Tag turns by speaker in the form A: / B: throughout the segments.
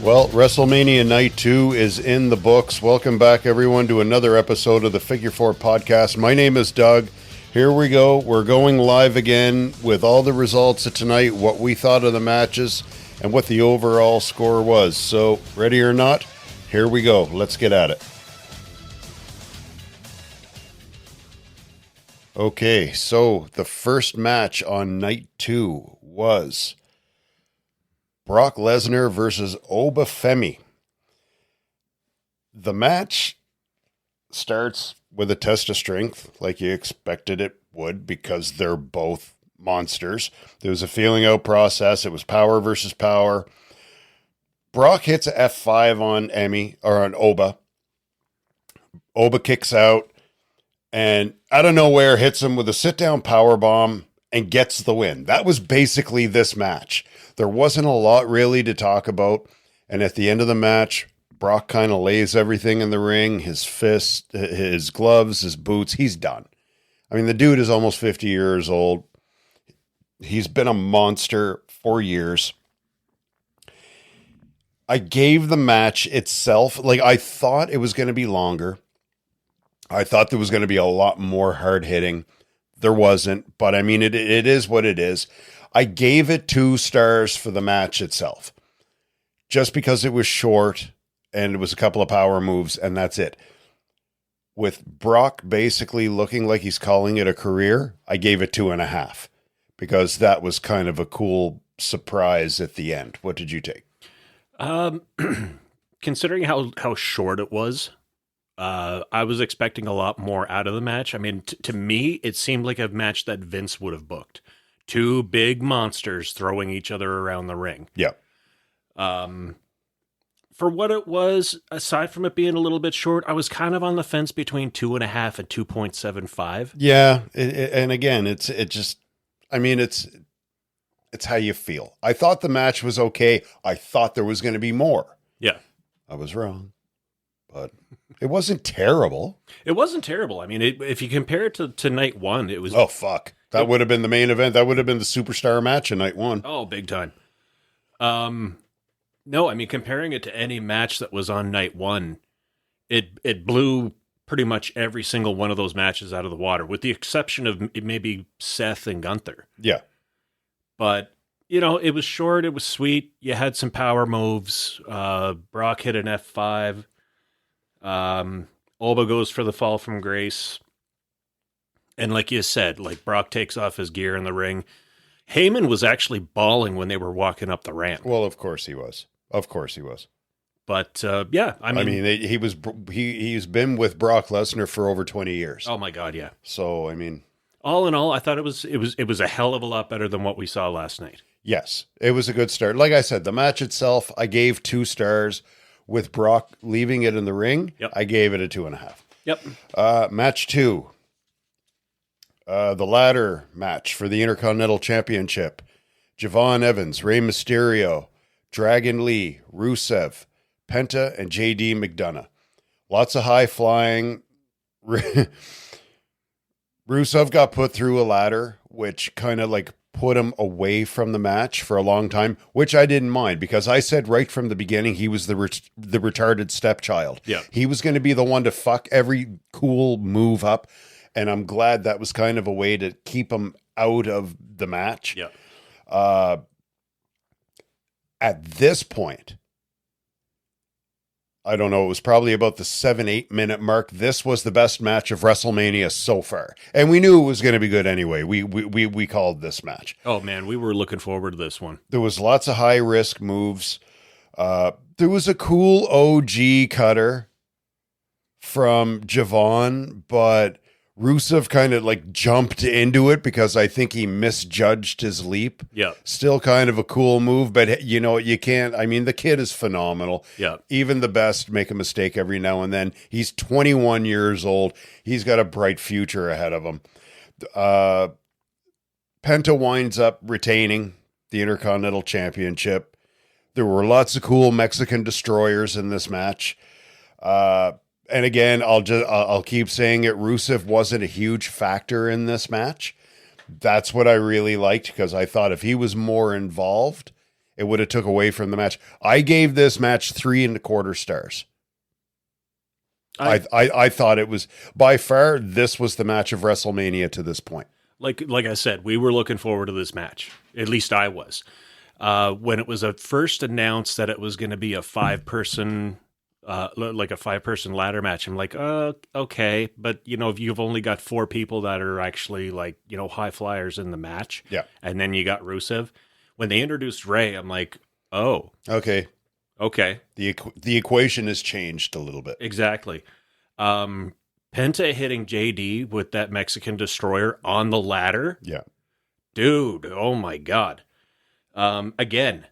A: Well, Wrestlemania Night 2 is in the books. Welcome back, everyone, to another episode of the Figure Four Podcast. My name is Doug. Here we go. We're going live again with all the results of tonight, what we thought of the matches, and what the overall score was. So, ready or not, here we go. Let's get at it. Okay, so the first match on Night 2 was Brock Lesnar versus Obafemi. The match starts with a test of strength, like you expected it would, because they're both monsters. There was a feeling out process. It was power versus power. Brock hits a F5 on Oba. Oba kicks out, and out of nowhere hits him with a sit-down power bomb and gets the win. That was basically this match. There wasn't a lot really to talk about. And at the end of the match, Brock kind of lays everything in the ring, his fists, his gloves, his boots. He's done. I mean, the dude is almost 50 years old. He's been a monster for years. I gave the match itself, like, I thought it was going to be longer. I thought there was going to be a lot more hard hitting. There wasn't, but I mean, it is what it is. I gave it 2 stars for the match itself, just because it was short and it was a couple of power moves, and that's it. With Brock basically looking like he's calling it a career, I gave it 2.5, because that was kind of a cool surprise at the end. What did you take?
B: Considering how short it was, I was expecting a lot more out of the match. I mean, to me, it seemed like a match that Vince would have booked. 2 big monsters throwing each other around the ring.
A: Yeah.
B: For what it was, aside from it being a little bit short, I was kind of on the fence between 2.5 and 2.75.
A: Yeah. And again, it's how you feel. I thought the match was okay. I thought there was going to be more.
B: Yeah.
A: I was wrong, but it wasn't terrible.
B: It wasn't terrible. I mean, if you compare it to night 1, it was...
A: Oh, fuck. That would have been the main event. That would have been the superstar match in night 1.
B: Oh, big time. No, I mean, comparing it to any match that was on night 1, it blew pretty much every single one of those matches out of the water, with the exception of maybe Seth and Gunther.
A: Yeah.
B: But, you know, it was short. It was sweet. You had some power moves. Brock hit an F5. Oba goes for the fall from grace. And like you said, like, Brock takes off his gear in the ring. Heyman was actually bawling when they were walking up the ramp.
A: Well, of course he was. Of course he was.
B: But, yeah, I mean,
A: he's been with Brock Lesnar for over 20 years.
B: Oh my God. Yeah.
A: So, I mean,
B: all in all, I thought it was a hell of a lot better than what we saw last night.
A: Yes, it was a good start. Like I said, the match itself, I gave 2 stars. With Brock leaving it in the ring,
B: yep.
A: I gave it a 2.5.
B: Yep.
A: Match 2. The ladder match for the Intercontinental Championship. Javon Evans, Rey Mysterio, Dragon Lee, Rusev, Penta, and JD McDonough. Lots of high flying. Rusev got put through a ladder, which kind of like put him away from the match for a long time, which I didn't mind, because I said right from the beginning he was the retarded stepchild.
B: Yeah.
A: He was going to be the one to fuck every cool move up, and I'm glad that was kind of a way to keep him out of the match.
B: Yeah.
A: At this point, I don't know, it was probably about the 7-8 minute mark. This was the best match of WrestleMania so far. And we knew it was going to be good anyway. We called this match.
B: Oh man, we were looking forward to this one.
A: There was lots of high risk moves. There was a cool OG cutter from Javon, but Rusev kind of like jumped into it because I think he misjudged his leap.
B: Yeah.
A: Still kind of a cool move, but you know, you can't, I mean, the kid is phenomenal.
B: Yeah.
A: Even the best make a mistake every now and then. He's 21 years old. He's got a bright future ahead of him. Penta winds up retaining the Intercontinental Championship. There were lots of cool Mexican destroyers in this match. And again, I'll keep saying it. Rusev wasn't a huge factor in this match. That's what I really liked, because I thought if he was more involved, it would have took away from the match. I gave this match 3.25 stars. I thought it was, by far, this was the match of WrestleMania to this point.
B: Like I said, we were looking forward to this match. At least I was. When it was first announced that it was going to be a 5-person, like a 5-person ladder match, I'm like, okay, but if you've only got 4 people that are actually like high flyers in the match,
A: yeah,
B: and then you got Rusev. When they introduced Ray, I'm like, oh,
A: okay. The equation has changed a little bit.
B: Exactly. Penta hitting JD with that Mexican destroyer on the ladder.
A: Yeah.
B: Dude, oh my God. Again,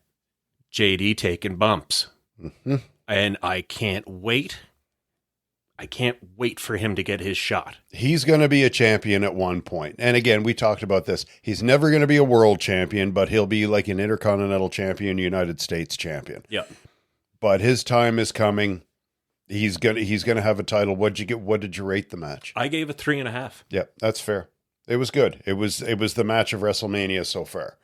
B: JD taking bumps.
A: Mm-hmm.
B: And I can't wait. I can't wait for him to get his shot.
A: He's going to be a champion at one point. And again, we talked about this. He's never going to be a world champion, but he'll be like an Intercontinental champion, United States champion.
B: Yeah.
A: But his time is coming. He's gonna have a title. What'd you get? What did you rate the match?
B: I gave it 3.5.
A: Yeah, that's fair. It was good. It was the match of WrestleMania so far.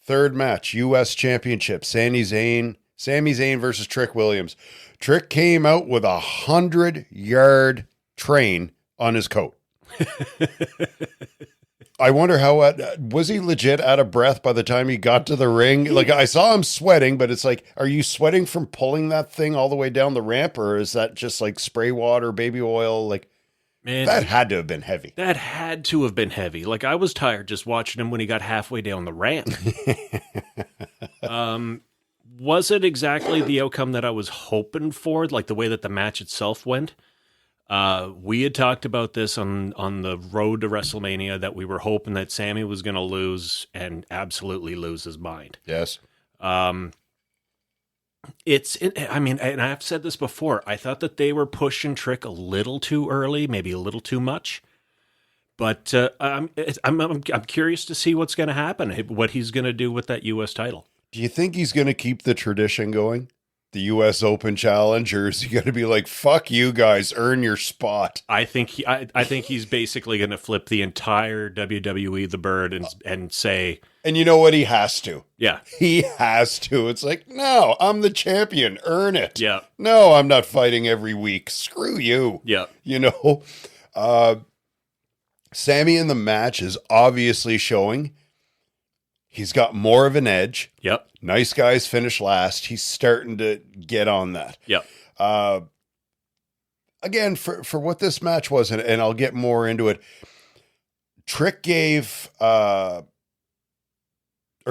A: Third match, U.S. Championship. Sami Zayn versus Trick Williams. Trick came out with 100-yard train on his coat. I wonder how, was he legit out of breath by the time he got to the ring? Like, I saw him sweating, but it's like, are you sweating from pulling that thing all the way down the ramp? Or is that just like spray water, baby oil? Like, man, that had to have been heavy.
B: That had to have been heavy. Like, I was tired just watching him when he got halfway down the ramp. Was it exactly the outcome that I was hoping for? Like the way that the match itself went? We had talked about this on the road to WrestleMania, that we were hoping that Sami was going to lose and absolutely lose his mind.
A: Yes.
B: And I've said this before. I thought that they were pushing Trick a little too early, maybe a little too much. But I'm curious to see what's going to happen, what he's going to do with that U.S. title.
A: Do you think he's going to keep the tradition going? The U.S. Open Challenge, or is he going to be like, fuck you guys, earn your spot?
B: I think he's basically going to flip the entire WWE the bird and say...
A: And you know what? He has to.
B: Yeah.
A: He has to. It's like, no, I'm the champion. Earn it.
B: Yeah.
A: No, I'm not fighting every week. Screw you.
B: Yeah.
A: Sami in the match is obviously showing he's got more of an edge.
B: Yep.
A: Nice guys finish last. He's starting to get on that.
B: Yep.
A: Again, for what this match was, and I'll get more into it, Trick gave, or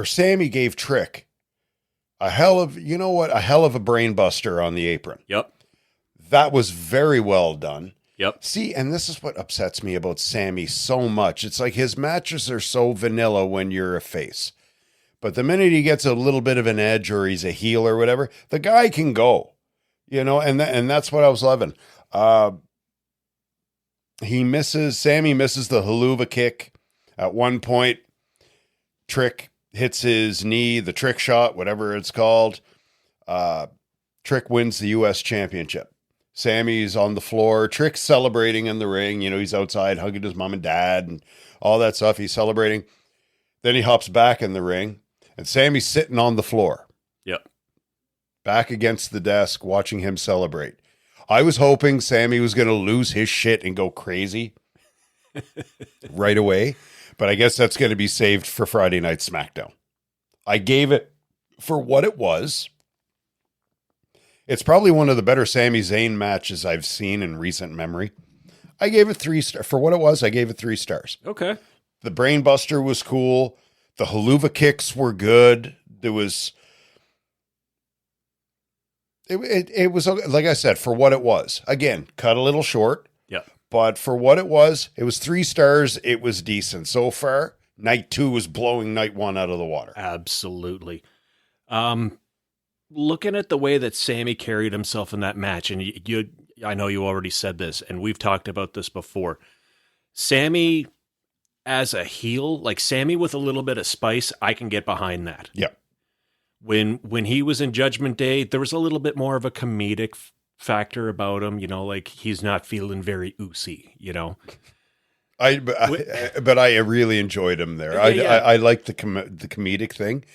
A: Sami gave Trick a hell of a brain buster on the apron.
B: Yep.
A: That was very well done.
B: Yep.
A: See, and this is what upsets me about Sami so much. It's like his matches are so vanilla when you're a face. But the minute he gets a little bit of an edge or he's a heel or whatever, the guy can go. And that's what I was loving. Sami misses the haluva kick. At one point, Trick hits his knee, the trick shot, whatever it's called. Trick wins the U.S. Championship. Sami's on the floor. Trick's celebrating in the ring. He's outside hugging his mom and dad and all that stuff. He's celebrating. Then he hops back in the ring, and Sami's sitting on the floor.
B: Yep.
A: Back against the desk, watching him celebrate. I was hoping Sami was going to lose his shit and go crazy right away, but I guess that's going to be saved for Friday Night SmackDown. I gave it for what it was. It's probably one of the better Sami Zayn matches I've seen in recent memory. I gave it 3 stars. For what it was, I gave it 3 stars.
B: Okay.
A: The Brain Buster was cool. The haluva kicks were good. It was, like I said, for what it was. Again, cut a little short.
B: Yeah.
A: But for what it was 3 stars. It was decent. So far, night 2 was blowing night 1 out of the water.
B: Absolutely. Looking at the way that Sami carried himself in that match, and I know you already said this, and we've talked about this before. Sami as a heel, like Sami with a little bit of spice, I can get behind that.
A: Yeah.
B: When he was in Judgment Day, there was a little bit more of a comedic factor about him, like he's not feeling very oozy,
A: But I really enjoyed him there.
B: Yeah.
A: I like the comedic thing,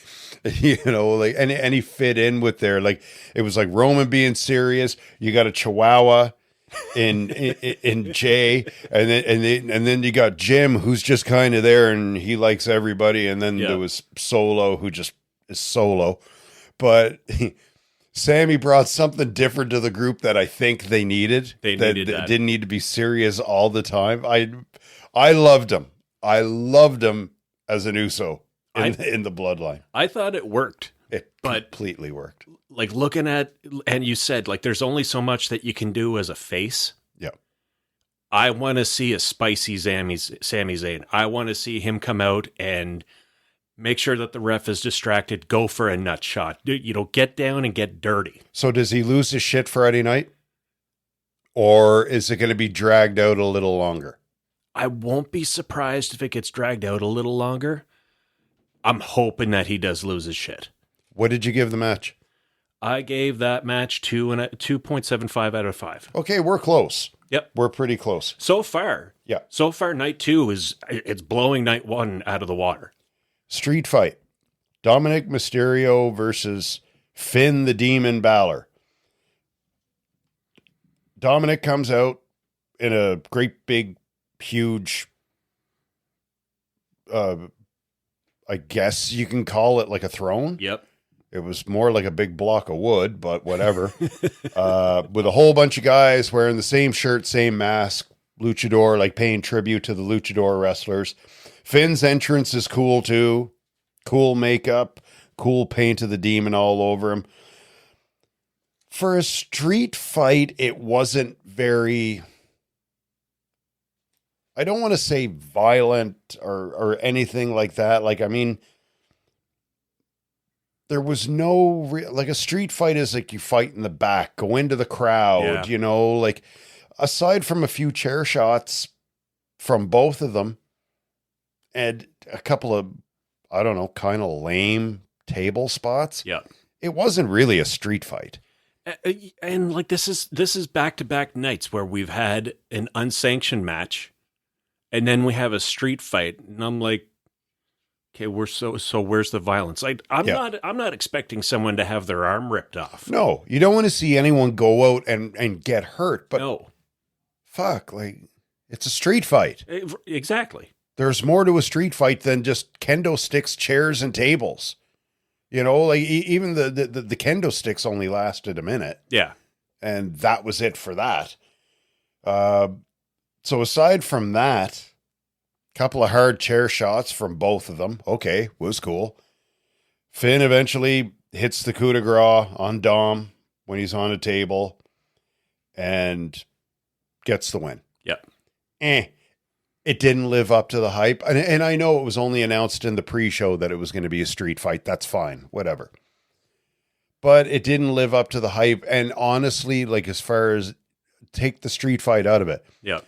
A: like and he fit in with their, like, it was like Roman being serious. You got a Chihuahua in Jay, and then you got Jim, who's just kind of there and he likes everybody, and then there was Solo, who just is Solo, but. Sammy brought something different to the group that I think they needed. That didn't need to be serious all the time. I loved him. I loved him as an Uso in the bloodline.
B: I thought it worked.
A: It completely worked.
B: Like, looking at, and you said, like, there's only so much that you can do as a face.
A: Yeah.
B: I want to see a spicy Sami Zayn. I want to see him come out and make sure that the ref is distracted. Go for a nut shot. Get down and get dirty.
A: So does he lose his shit Friday night? Or is it going to be dragged out a little longer?
B: I won't be surprised if it gets dragged out a little longer. I'm hoping that he does lose his shit.
A: What did you give the match?
B: I gave that match 2.75 out of 5.
A: Okay, we're close.
B: Yep.
A: We're pretty close.
B: So far.
A: Yeah.
B: So far, night 2 it's blowing night 1 out of the water.
A: Street fight. Dominic Mysterio versus Finn the Demon Balor. Dominic comes out in a great big, huge, I guess you can call it like a throne.
B: Yep.
A: It was more like a big block of wood, but whatever. With a whole bunch of guys wearing the same shirt, same mask, luchador, like paying tribute to the luchador wrestlers. Finn's entrance is cool too. Cool makeup, cool paint of the demon all over him. For a street fight, it wasn't very, I don't want to say violent or anything like that. Like, I mean, there was no like, a street fight is like you fight in the back, go into the crowd, like, aside from a few chair shots from both of them and a couple of, I don't know, kind of lame table spots.
B: Yeah.
A: It wasn't really a street fight.
B: And like, this is back-to-back nights where we've had an unsanctioned match and then we have a street fight, and I'm like, okay, so where's the violence? I'm not expecting someone to have their arm ripped off.
A: No, you don't want to see anyone go out and get hurt, but
B: no.
A: Fuck, like, it's a street fight.
B: Exactly.
A: There's more to a street fight than just kendo sticks, chairs, and tables. Like, even the kendo sticks only lasted a minute.
B: Yeah.
A: And that was it for that. So aside from that, couple of hard chair shots from both of them. Okay, was cool. Finn eventually hits the coup de grace on Dom when he's on a table and gets the win.
B: Yep.
A: It didn't live up to the hype. And I know it was only announced in the pre-show that it was going to be a street fight. That's fine. Whatever. But it didn't live up to the hype. And honestly, like, as far as take the street fight out of it.
B: Yeah.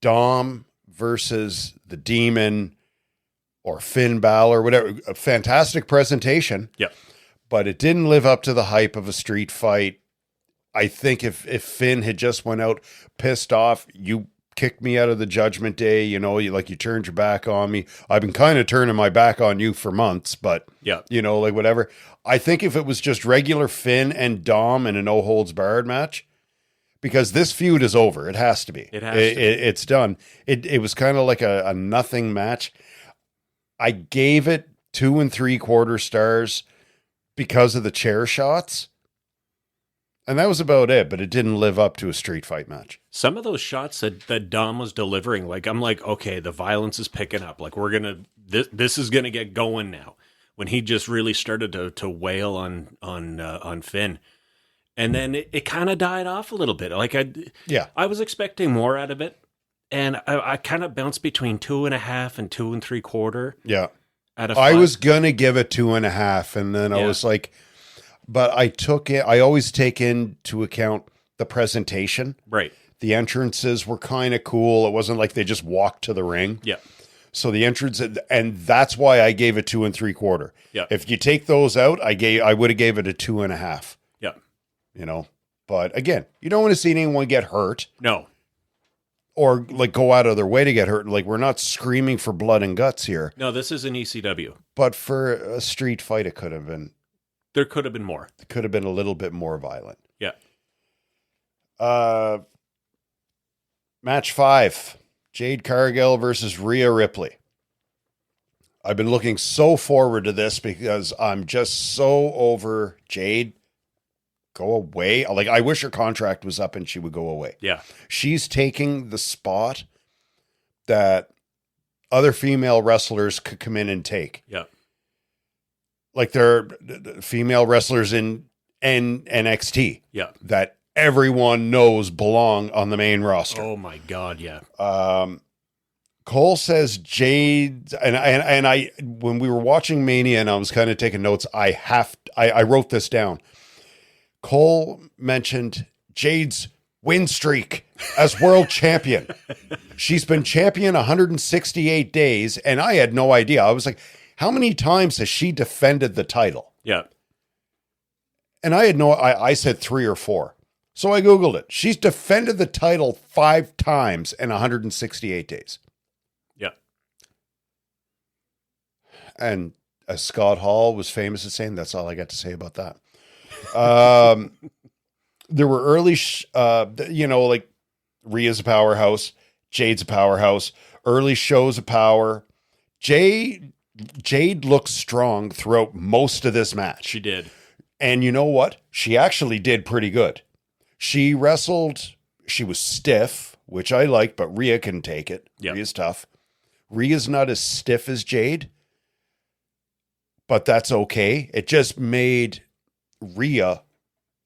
A: Dom versus the Demon or Finn Balor, whatever. A fantastic presentation.
B: Yeah.
A: But it didn't live up to the hype of a street fight. I think if Finn had just went out pissed off, you kicked me out of the Judgment Day, you turned your back on me. I've been kind of turning my back on you for months, but
B: yeah,
A: like, whatever. I think if it was just regular Finn and Dom in a no holds barred match, because this feud is over, it has to be. It's done. It was kind of like a nothing match. I gave it 2 3/4 stars because of the chair shots. And that was about it, but it didn't live up to a street fight match.
B: Some of those shots that Dom was delivering, like, I'm like, okay, the violence is picking up. Like, this is gonna get going now. When he just really started to wail on Finn, and then it kind of died off a little bit. Like, I was expecting more out of it, and I kind of bounced between 2.5 and 2 3/4.
A: Yeah,
B: out of 5.
A: I was gonna give it 2.5, and then I was like. But I always take into account the presentation.
B: Right.
A: The entrances were kind of cool. It wasn't like they just walked to the ring.
B: Yeah.
A: So the entrance, and that's why I gave it 2 3/4.
B: Yeah.
A: If you take those out, I would have gave it a 2.5.
B: Yeah.
A: But again, you don't want to see anyone get hurt.
B: No.
A: or like go out of their way to get hurt. Like we're not screaming for blood and guts here.
B: No, this is an ECW.
A: But for a street fight, it could have been.
B: There could have been more.
A: It could have been a little bit more violent.
B: Yeah.
A: Match 5. Jade Cargill versus Rhea Ripley. I've been looking so forward to this because I'm just so over Jade. Go away. Like, I wish her contract was up and she would go away.
B: Yeah.
A: She's taking the spot that other female wrestlers could come in and take.
B: Yeah.
A: Like, there are female wrestlers in NXT.
B: Yeah.
A: That everyone knows belong on the main roster.
B: Oh my God. Yeah.
A: Cole says Jade, and I when we were watching Mania and I was kind of taking notes, I wrote this down. Cole mentioned Jade's win streak as world champion. She's been champion 168 days, and I had no idea. I was like, how many times has she defended the title?
B: Yeah.
A: And I said 3 or 4. So I Googled it. She's defended the title 5 times in 168 days.
B: Yeah. And
A: as Scott Hall was famous at saying, that's all I got to say about that. There were early, like Rhea's a powerhouse, Jade's a powerhouse, early shows of power. Jade looked strong throughout most of this match.
B: She did.
A: And you know what? She actually did pretty good. She wrestled, she was stiff, which I like, but Rhea can take it.
B: Yep.
A: Rhea's tough. Rhea's not as stiff as Jade, but that's okay. It just made Rhea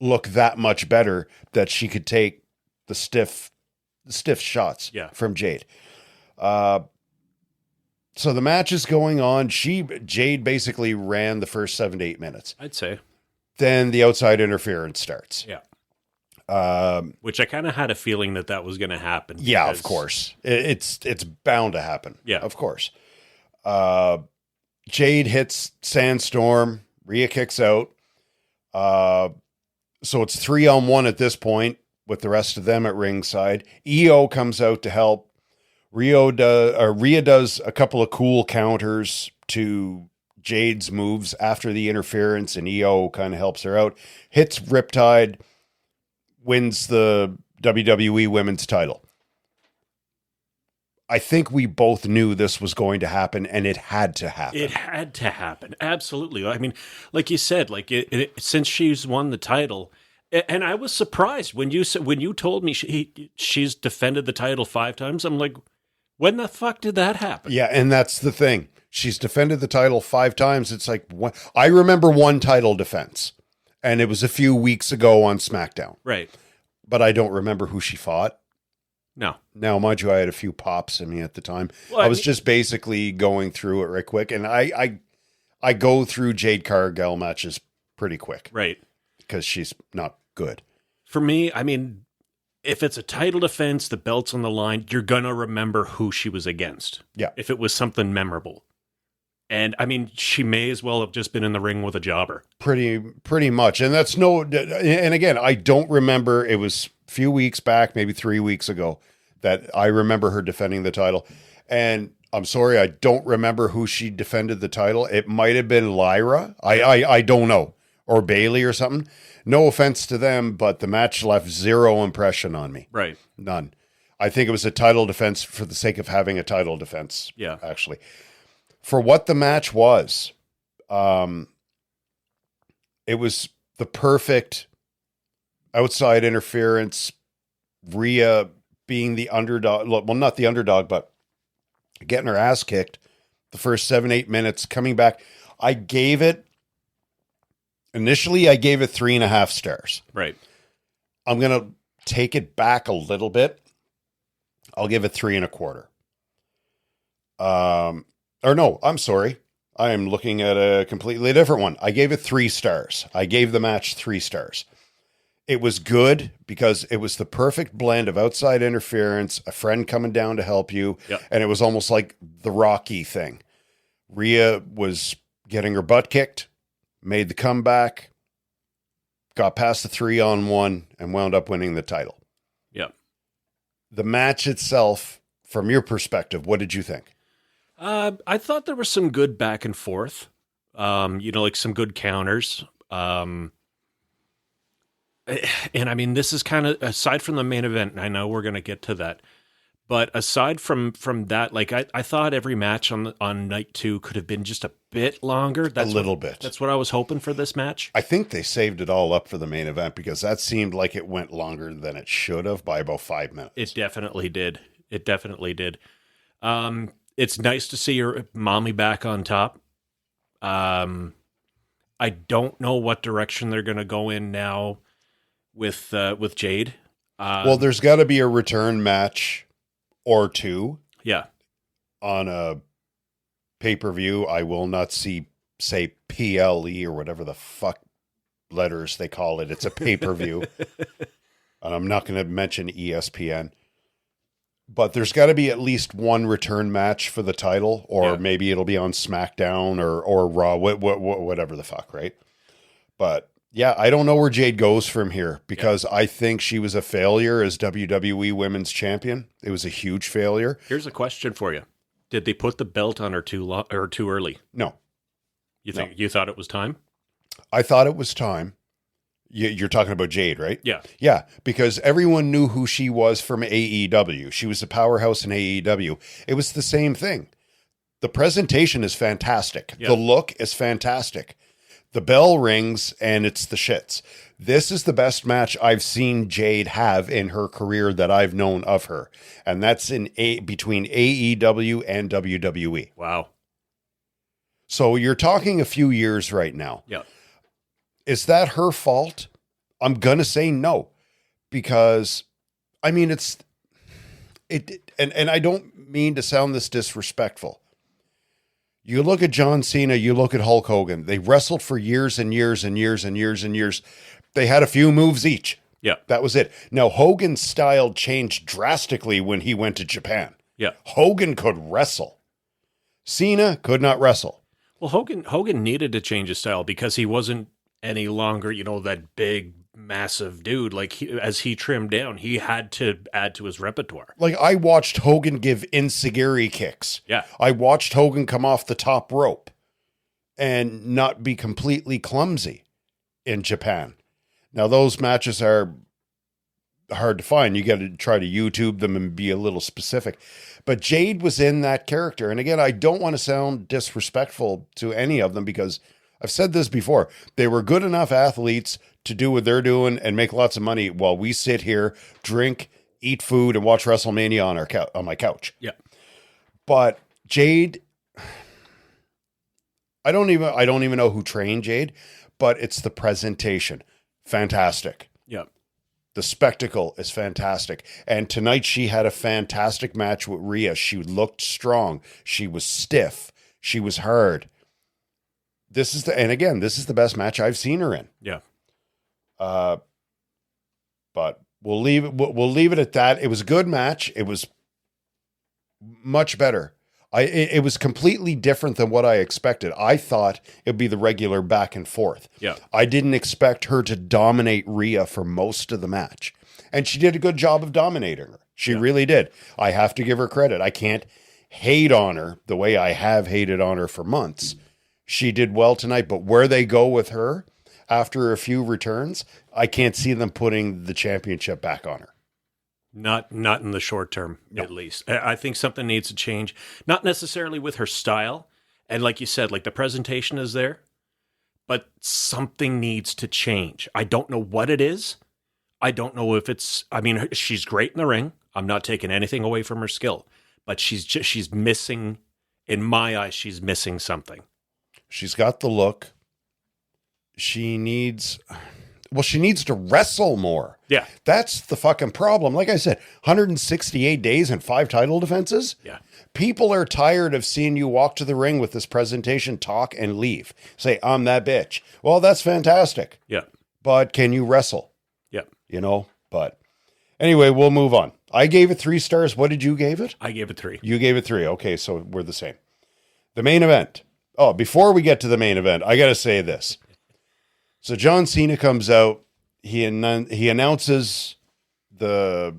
A: look that much better that she could take the stiff shots from Jade. So the match is going on. Jade basically ran the first 7 to 8 minutes.
B: I'd say.
A: Then the outside interference starts.
B: Yeah. Which I kind of had a feeling that was going to happen.
A: Yeah, of course. It's bound to happen.
B: Yeah.
A: Of course. Jade hits Sandstorm. Rhea kicks out. So it's 3-on-1 at this point with the rest of them at ringside. EO comes out to help. Rhea does a couple of cool counters to Jade's moves after the interference, and EO kind of helps her out. Hits Riptide, wins the WWE Women's title. I think we both knew this was going to happen, and it had to happen.
B: It had to happen. Absolutely. I mean, like you said, since she's won the title, and I was surprised when you told me she's defended the title 5 times. I'm like, when the fuck did that happen?
A: Yeah, and that's the thing. She's defended the title 5 times. It's like, I remember one title defense, and it was a few weeks ago on SmackDown.
B: Right.
A: But I don't remember who she fought.
B: No.
A: Now, mind you, I had a few pops in me at the time. Well, I was just basically going through it right quick, and I go through Jade Cargill matches pretty quick.
B: Right.
A: Because she's not good.
B: For me, I mean, if it's a title defense, the belt's on the line, you're going to remember who she was against.
A: Yeah.
B: If it was something memorable. And, I mean, she may as well have just been in the ring with a jobber.
A: Pretty much. And that's and again, I don't remember, it was a few weeks back, maybe 3 weeks ago, that I remember her defending the title. And I'm sorry, I don't remember who she defended the title. It might have been Lyra. I don't know. Or Bailey or something. No offense to them, but the match left zero impression on me.
B: Right.
A: None. I think it was a title defense for the sake of having a title defense.
B: Yeah.
A: Actually. For what the match was, it was the perfect outside interference, Rhea being the underdog. Well, not the underdog, but getting her ass kicked the first 7-8 minutes, coming back. Initially, I gave it 3.5 stars.
B: Right.
A: I'm going to take it back a little bit. I'll give it 3.25. Or no, I'm sorry. I am looking at a completely different one. I gave it 3 stars. I gave the match 3 stars. It was good because it was the perfect blend of outside interference, a friend coming down to help you, and it was almost like the Rocky thing. Rhea was getting her butt kicked, made the comeback, got past the 3-on-1, and wound up winning the title.
B: Yep.
A: The match itself, from your perspective, what did you think?
B: I thought there was some good back and forth. Like some good counters. And I mean, this is kind of aside from the main event, and I know we're going to get to that. But aside from that, like I thought every match on night 2 could have been just a bit longer.
A: A little bit.
B: That's what I was hoping for this match.
A: I think they saved it all up for the main event because that seemed like it went longer than it should have by about 5 minutes.
B: It definitely did. It's nice to see your mommy back on top. I don't know what direction they're going to go in now with Jade.
A: Well, there's got to be a return match or two.
B: Yeah.
A: On a pay-per-view. I will not say PLE or whatever the fuck letters they call it. It's a pay-per-view. And I'm not going to mention ESPN. But there's got to be at least one return match for the title, or maybe it'll be on SmackDown or Raw, whatever the fuck, right? But yeah, I don't know where Jade goes from here because I think she was a failure as WWE Women's Champion. It was a huge failure.
B: Here's a question for you: did they put the belt on her too early?
A: No.
B: You thought it was time?
A: I thought it was time. You're talking about Jade, right?
B: Yeah.
A: Yeah, because everyone knew who she was from AEW. She was a powerhouse in AEW. It was the same thing. The presentation is fantastic. Yeah. The look is fantastic. The bell rings and it's the shits. This is the best match I've seen Jade have in her career that I've known of her. And that's between AEW and WWE.
B: Wow.
A: So you're talking a few years right now.
B: Yeah.
A: Is that her fault? I'm going to say no. Because, I mean, and I don't mean to sound this disrespectful. You look at John Cena, you look at Hulk Hogan. They wrestled for years and years and years and years and years. They had a few moves each.
B: Yeah.
A: That was it. Now, Hogan's style changed drastically when he went to Japan.
B: Yeah.
A: Hogan could wrestle. Cena could not wrestle.
B: Well, Hogan needed to change his style because he wasn't any longer, that big, massive dude. Like, as he trimmed down, he had to add to his repertoire.
A: Like, I watched Hogan give enziguri kicks.
B: Yeah.
A: I watched Hogan come off the top rope and not be completely clumsy in Japan. Now, those matches are hard to find. You got to try to YouTube them and be a little specific. But Jade was in that character. And again, I don't want to sound disrespectful to any of them because I've said this before. They were good enough athletes to do what they're doing and make lots of money while we sit here, drink, eat food, and watch WrestleMania on my couch.
B: Yeah.
A: But Jade, I don't even know who trained Jade, but it's the presentation. Fantastic.
B: Yeah.
A: The spectacle is fantastic. And tonight she had a fantastic match with Rhea. She looked strong. She was stiff. She was hard. This is the best match I've seen her in.
B: Yeah.
A: But we'll leave it at that. It was a good match. It was much better. It was completely different than what I expected. I thought it'd be the regular back and forth.
B: Yeah.
A: I didn't expect her to dominate Rhea for most of the match. And she did a good job of dominating her. She really did. I have to give her credit. I can't hate on her the way I have hated on her for months. She did well tonight, but where they go with her after a few returns, I can't see them putting the championship back on her.
B: Not in the short term, at least. I think something needs to change. Not necessarily with her style. And like you said, like the presentation is there, but something needs to change. I don't know what it is. I don't know if she's great in the ring. I'm not taking anything away from her skill, but she's missing, in my eyes, she's missing something.
A: She's got the look. She needs to wrestle more.
B: Yeah.
A: That's the fucking problem. Like I said, 168 days and 5 title defenses.
B: Yeah.
A: People are tired of seeing you walk to the ring with this presentation, talk, and leave. Say, I'm that bitch. Well, that's fantastic.
B: Yeah.
A: But can you wrestle?
B: Yeah.
A: But anyway, we'll move on. I gave it 3 stars. What did you give it?
B: I gave it 3.
A: You gave it 3. Okay, so we're the same. The main event. Oh, before we get to the main event, I got to say this. So John Cena comes out. He announces the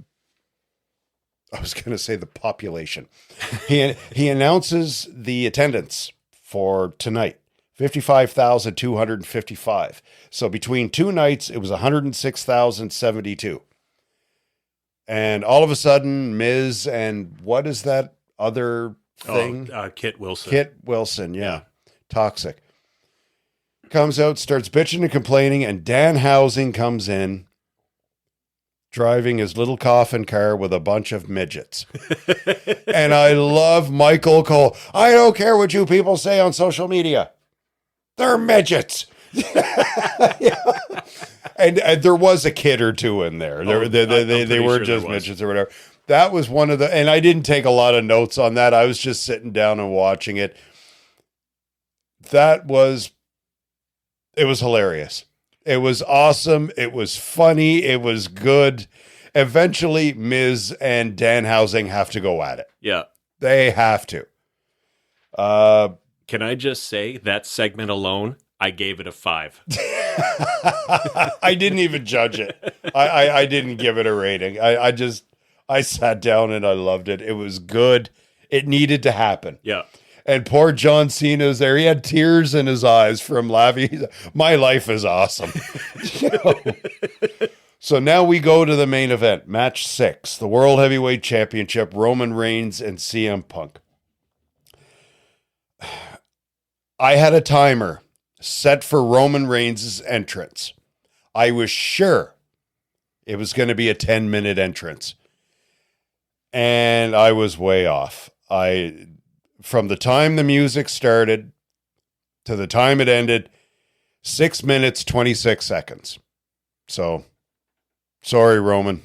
A: I was going to say the population. He announces the attendance for tonight, 55,255. So between two nights, it was 106,072. And all of a sudden, Miz and what is that other thing?
B: Kit Wilson.
A: Kit Wilson, yeah. Toxic. Comes out, starts bitching and complaining, and Danhausen comes in, driving his little coffin car with a bunch of midgets. And I love Michael Cole. I don't care what you people say on social media. They're midgets. And there was a kid or two in there. They weren't just midgets or whatever. That was one of the, and I didn't take a lot of notes on that. I was just sitting down and watching it. It was hilarious. It was awesome. It was funny. It was good. Eventually, Miz and Danhausen have to go at it.
B: Yeah.
A: They have to.
B: Can I just say that segment alone, I gave it a 5.
A: I didn't even judge it. I didn't give it a rating. I sat down and I loved it. It was good. It needed to happen.
B: Yeah.
A: And poor John Cena's there. He had tears in his eyes from laughing. My life is awesome. So now we go to the main event, match 6, the World Heavyweight Championship, Roman Reigns and CM Punk. I had a timer set for Roman Reigns' entrance. I was sure it was going to be a 10-minute entrance. And I was way off. From the time the music started to the time it ended, 6 minutes, 26 seconds. So, sorry, Roman.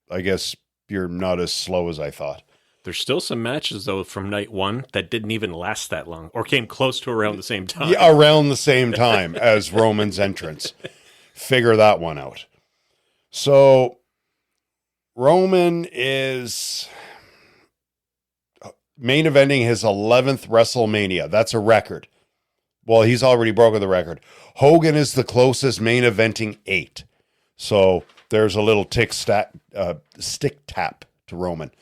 A: I guess you're not as slow as I thought.
B: There's still some matches, though, from night 1 that didn't even last that long or came close to around the same time.
A: Yeah, around the same time as Roman's entrance. Figure that one out. So, Roman is main eventing his 11th WrestleMania. That's a record. Well, he's already broken the record. Hogan is the closest, main eventing 8. So there's a little stick tap to Roman.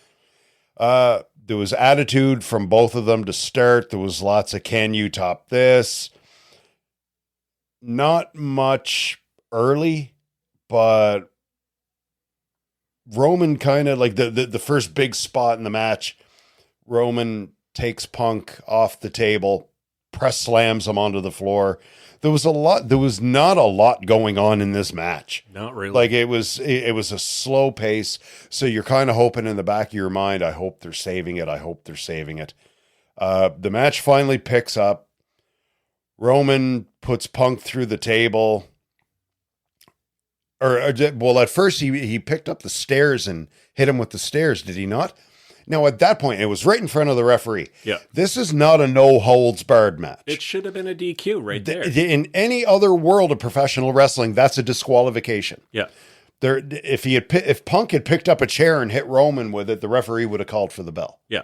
A: There was attitude from both of them to start. There was lots of, can you top this? Not much early, but Roman kind of like the first big spot in the match. Roman takes Punk off the table, press slams him onto the floor. There was not a lot going on in this match.
B: Not really.
A: Like it was a slow pace. So you're kind of hoping in the back of your mind, I hope they're saving it. The match finally picks up. Roman puts Punk through the table. At first he picked up the stairs and hit him with the stairs. Did he not? Now, at that point, it was right in front of the referee.
B: Yeah.
A: This is not a no-holds-barred match.
B: It should have been a DQ right there.
A: In any other world of professional wrestling, that's a disqualification.
B: Yeah.
A: If Punk had picked up a chair and hit Roman with it, the referee would have called for the bell.
B: Yeah.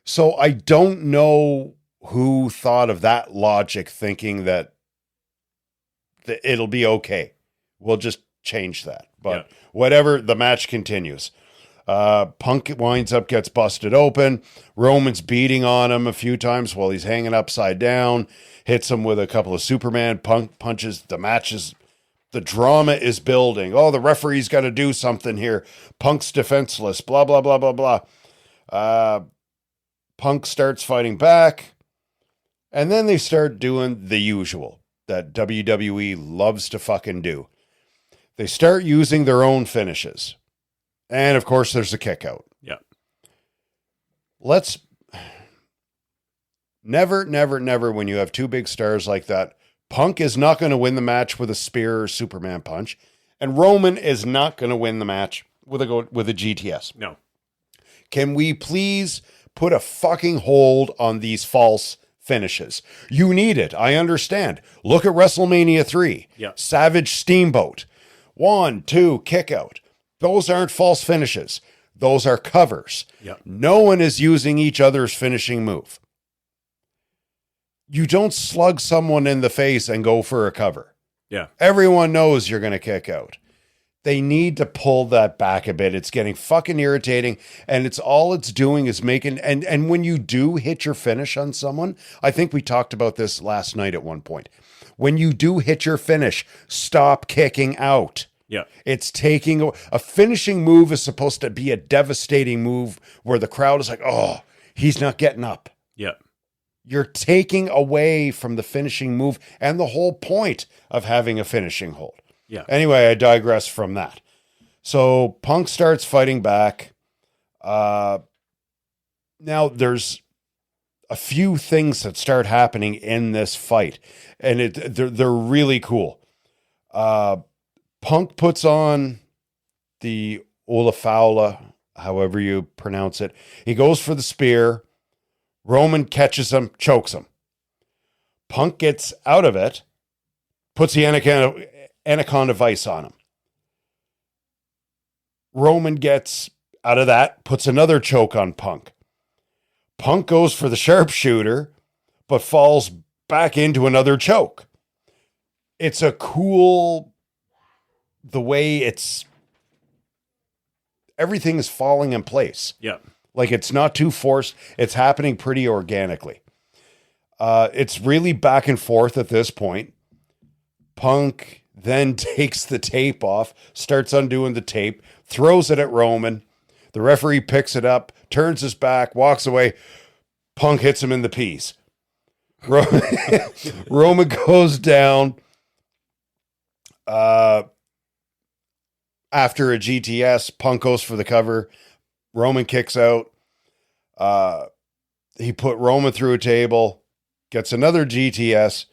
A: So I don't know who thought of that logic, thinking that it'll be okay. We'll just change that. But whatever, the match continues. Punk winds up, gets busted open. Roman's beating on him a few times while he's hanging upside down, hits him with a couple of Superman punches. The drama is building. Oh, the referee's got to do something here. Punk's defenseless, blah, blah, blah, blah, blah. Punk starts fighting back, and then they start doing the usual that WWE loves to fucking do. They start using their own finishes. And, of course, there's a kick out.
B: Yeah.
A: Never, when you have two big stars like that, Punk is not going to win the match with a spear or Superman punch, and Roman is not going to win the match with a GTS.
B: No.
A: Can we please put a fucking hold on these false finishes? You need it. I understand. Look at WrestleMania 3.
B: Yeah.
A: Savage Steamboat. 1, 2, kick out. Those aren't false finishes. Those are covers.
B: Yep.
A: No one is using each other's finishing move. You don't slug someone in the face and go for a cover.
B: Yeah.
A: Everyone knows you're going to kick out. They need to pull that back a bit. It's getting fucking irritating, and it's doing is making, and when you do hit your finish on someone, I think we talked about this last night at one point. When you do hit your finish, stop kicking out.
B: Yeah.
A: It's taking a finishing move is supposed to be a devastating move where the crowd is like, "Oh, he's not getting up."
B: Yeah.
A: You're taking away from the finishing move and the whole point of having a finishing hold.
B: Yeah.
A: Anyway, I digress from that. So Punk starts fighting back. Now there's a few things that start happening in this fight, and they're really cool. Punk puts on the Olafaula, however you pronounce it. He goes for the spear. Roman catches him, chokes him. Punk gets out of it, puts the Anaconda Vice on him. Roman gets out of that, puts another choke on Punk. Punk goes for the sharpshooter, but falls back into another choke. It's a cool, the way everything is falling in place.
B: Yeah.
A: Like, it's not too forced. It's happening pretty organically. It's really back and forth at this point. Punk then takes the tape off, starts undoing the tape, throws it at Roman. The referee picks it up, turns his back, walks away. Punk hits him in the peas. Roman goes down after a GTS. Punk goes for the cover. Roman kicks out. He put Roman through a table, gets another GTS.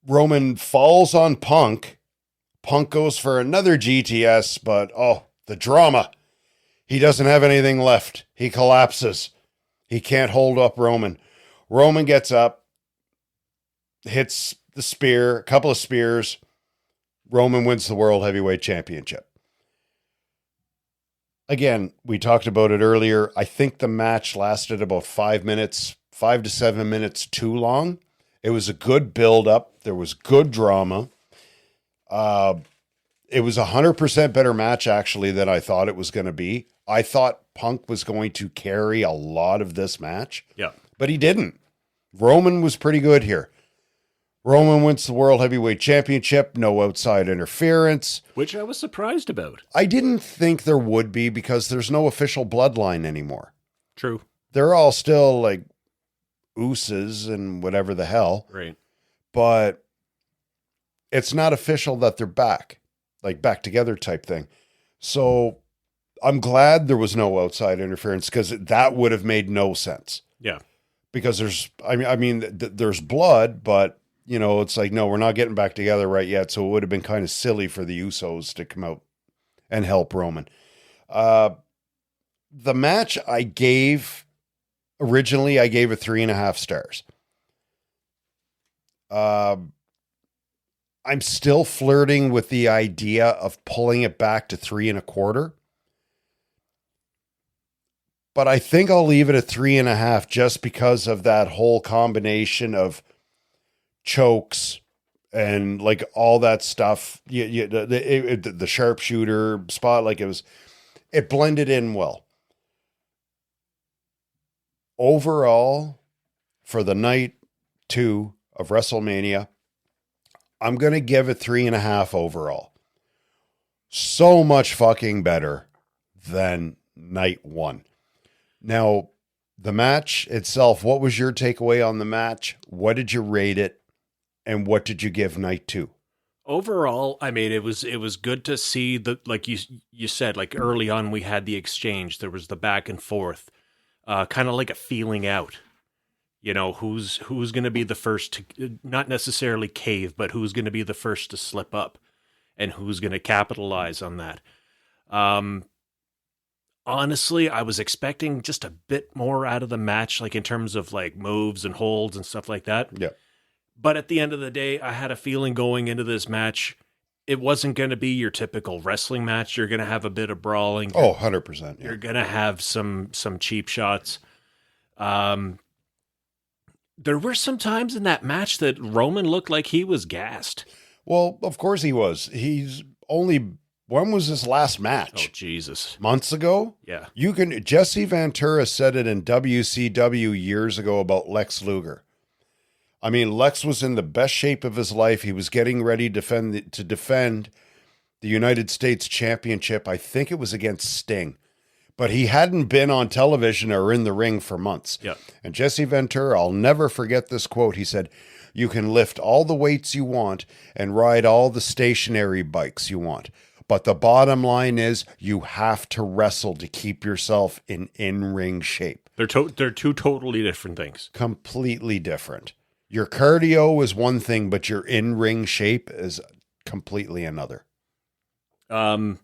A: Roman falls on Punk. Punk goes for another GTS, but the drama. He doesn't have anything left. He collapses. He can't hold up Roman. Roman gets up, hits the spear, a couple of spears. Roman wins the World Heavyweight Championship. Again, we talked about it earlier. I think the match lasted about 5 minutes, 5 to 7 minutes too long. It was a good build-up. There was good drama. It was 100% better match, actually, than I thought it was going to be. I thought Punk was going to carry a lot of this match.
B: Yeah.
A: But he didn't. Roman was pretty good here. Roman wins the World Heavyweight Championship, no outside interference.
B: Which I was surprised about.
A: I didn't think there would be because there's no official bloodline anymore.
B: True.
A: They're all still like ooses and whatever the hell.
B: Right.
A: But it's not official that they're back, like back together type thing. So I'm glad there was no outside interference because that would have made no sense.
B: Yeah.
A: Because there's blood, but you know, it's like, no, we're not getting back together right yet. So it would have been kind of silly for the Usos to come out and help Roman. The match originally I gave it 3.5 stars. I'm still flirting with the idea of pulling it back to 3.25. But I think I'll leave it at 3.5 just because of that whole combination of chokes and like all that stuff. The sharpshooter spot, like it blended in well. Overall, for the night 2 of WrestleMania, I'm going to give it 3.5 overall. So much fucking better than night 1. Now, the match itself, what was your takeaway on the match? What did you rate it? And what did you give night 2?
B: Overall, I mean, it was good to see like you said, like early on we had the exchange. There was the back and forth, kind of like a feeling out. You know, who's going to be the first to, not necessarily cave, but who's going to be the first to slip up, and who's going to capitalize on that. Honestly, I was expecting just a bit more out of the match, like in terms of like moves and holds and stuff like that.
A: Yeah.
B: But at the end of the day, I had a feeling going into this match, it wasn't going to be your typical wrestling match. You're going to have a bit of brawling.
A: 100%. Yeah.
B: You're going to have some cheap shots. There were some times in that match that Roman looked like he was gassed.
A: Well, of course he was. When was his last match?
B: Oh, Jesus.
A: Months ago?
B: Yeah.
A: Jesse Ventura said it in WCW years ago about Lex Luger. I mean, Lex was in the best shape of his life. He was getting ready to defend the United States Championship. I think it was against Sting. But he hadn't been on television or in the ring for months.
B: Yeah.
A: And Jesse Ventura, I'll never forget this quote. He said, "You can lift all the weights you want and ride all the stationary bikes you want. But the bottom line is you have to wrestle to keep yourself in in-ring shape."
B: They're two totally different things.
A: Completely different. Your cardio is one thing, but your in-ring shape is completely another.
B: You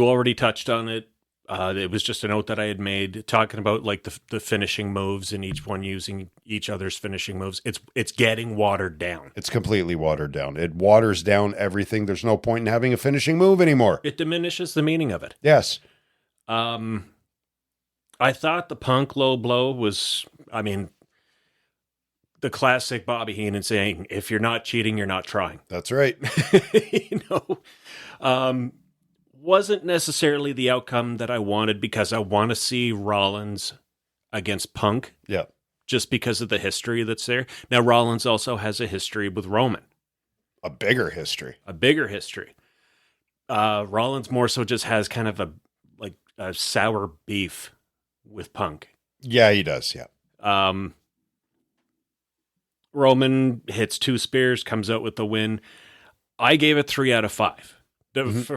B: already touched on it. It was just a note that I had made talking about like the finishing moves and each one using each other's finishing moves. It's getting watered down.
A: It's completely watered down. It waters down everything. There's no point in having a finishing move anymore.
B: It diminishes the meaning of it.
A: Yes.
B: I thought the Punk low blow was, I mean, the classic Bobby Heenan saying, "If you're not cheating, you're not trying."
A: That's right.
B: Wasn't necessarily the outcome that I wanted because I want to see Rollins against Punk.
A: Yeah.
B: Just because of the history that's there. Now, Rollins also has a history with Roman.
A: A bigger history.
B: Rollins more so just has kind of a sour beef with Punk.
A: Yeah, he does. Yeah.
B: Roman hits 2 spears, comes out with the win. I gave it 3 out of 5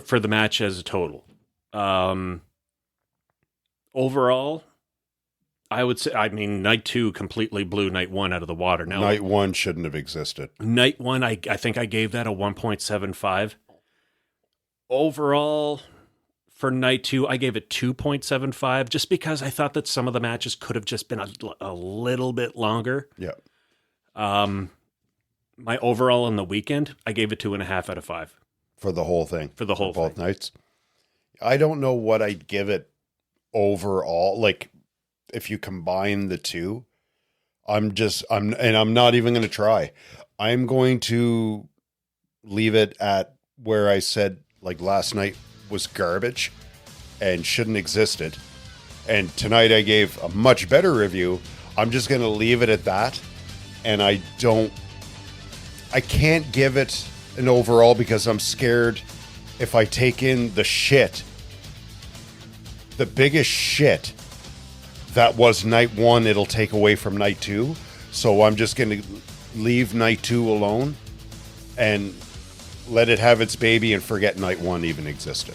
B: for the match as a total. Overall, I would say, I mean, night 2 completely blew night 1 out of the water. Now,
A: night 1 shouldn't have existed.
B: Night 1, I think I gave that a 1.75. Overall, for night 2, I gave it 2.75 just because I thought that some of the matches could have just been a little bit longer.
A: Yeah.
B: My overall on the weekend, I gave it 2.5 out of 5.
A: For the whole thing.
B: For the whole
A: both
B: thing.
A: nights. I don't know what I'd give it overall. Like, if you combine the two, I'm not even going to try. I'm going to leave it at where I said, like, last night was garbage and shouldn't existed. And tonight I gave a much better review. I'm just going to leave it at that. And I can't give it an overall because I'm scared if I take in the biggest shit that was night 1, it'll take away from night 2. So I'm just going to leave night 2 alone and let it have its baby and forget night 1 even existed.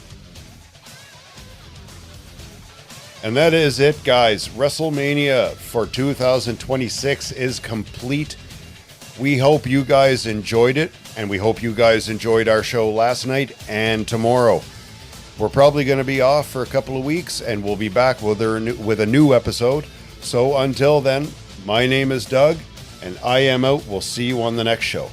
A: And that is it, guys. WrestleMania for 2026 is complete. We hope you guys enjoyed it, and we hope you guys enjoyed our show last night and tomorrow. We're probably going to be off for a couple of weeks, and we'll be back with a new episode. So until then, my name is Doug, and I am out. We'll see you on the next show.